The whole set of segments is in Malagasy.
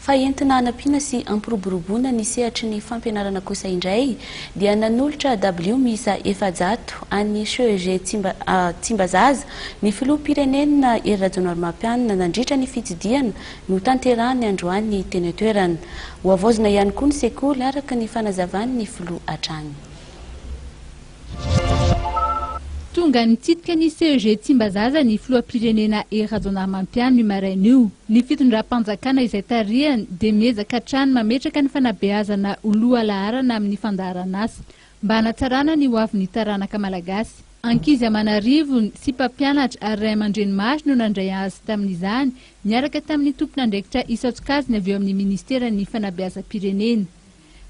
Fa entina hanampiana sy ampiroboroboana ny sehatry ny fampianarana kosa indray dia nanolotra W miisa 700 any CEG Tsimbazaza ny filoham-pirenena Hery Rajaonarimampianina nandritra ny fitsidiana no tanterahany androany teny toerana. Hoavozina ihany koa ny sekoly araka ny fanazavany ny filoha hatrany. Tonga nitsidika ny CEG Tsimbazaza ny filoham-pirenena Hery Rajaonarimampianina marainio. Ny fitondram-panjakana izay tarihany dia miezaka hatrany mametraka ny fanabeazana oloha laharana amin'ny fandaharana asa mba hanatsarana ny hoavin'ny taranaka malagasy. Ankizy aman'arivony sy mpampianatra ary ray aman-dreny maro no nandray azy tamin'izany niaraka tamin'ny tompon'andraikitra Isatsokaziny avy eo amin'ny ministeran'ny fanabeazam-pirenena.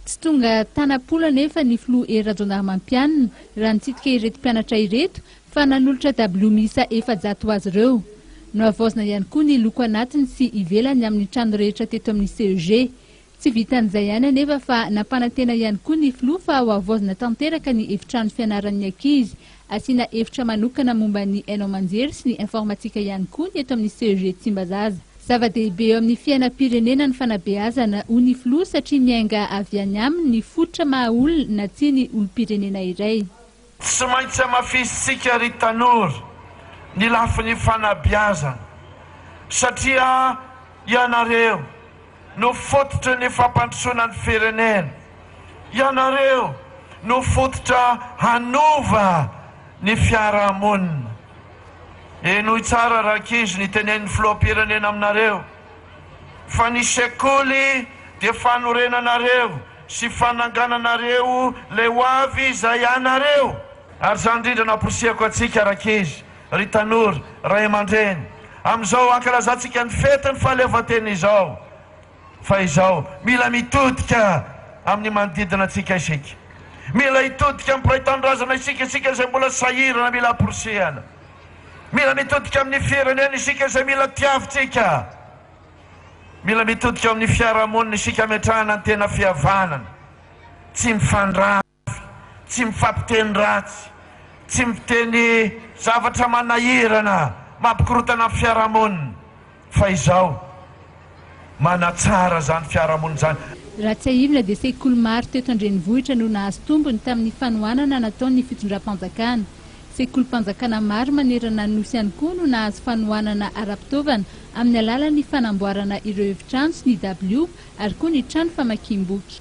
Tsy tonga tanapola nefa ny filoha Hery Rajaonarimampianina raha nitsidika ireto mpianatra ireto fa nanolotra W miisa 700 azy ireo. Nohavozina ihany koa ny loko anatiny sy ivelany amin'ny trano rehetra teto amin'ny CEG. Tsy vitan'izay ihany anefa fa nampanantena ihany koa ny filoha fa hohavozina tanteraka ny efitrano fianaran'ny ankizy, asiana efitra manokana momba ny haino aman-jery sy ny informatika ihany koa ny eto amin'ny CEG Tsimbazaza. Zava-dehibe eo amin'ny fiainam-pirenena ny fanabeazana ho ny filoha satria miainga avy any aminy ny fototra maha-olona na tsy ny olom-pirenena iray. Tsy maintsy amafisitsika ry tanora ny lafin'ny fanabeazana satria ianareo no fototra ny fampandrosoana ny firenena. Ianareo no fototra hanova ny fiarahamonina. Noho tsara rakizy ny tenen'ny filoham-pirenena aminareo fa ny sekoly dia fanorenanareo sy fanangananareo le hoavy izay ianareo. Ary zany indrindra namporisihako atsika rakizy, ry tanora, ray aman-dreny, amin'izao ankalazantsika ny fetiny fahaleovan-tena izao. Fa izao mila mitodika amin'ny manodidina antsika isika. Mila hitodika amin'ny mpiraitanindrazana isika izay mbola sahirana mila amporisihana. Mila mitodika amin'ny firenena isika izay mila tiavitsika. Mila mitodika amin'ny fiarahamonina isika metrahana ny tena fihavanana. Tsy mifandravy, tsy mifampiteny ratsy, tsy miteny zavatra manahirana mampikorotana amin'ny fiarahamonina. Fa izao manatsara zany fiarahamonina zany. Raha tsy aivina dia sekoly maro teto an-drenivohitra no nahazo tombony tamin'ny fanohanana nataon'ny fitondram-panjakana. Sekolim-panjakana maro manerana ny nosy ihany koa no nahazo fanohanana ara-pitaovana amin'ny alalan'ny fanamboarana ireo efitrano sy ny W ary koa ny trano famakiam-boky.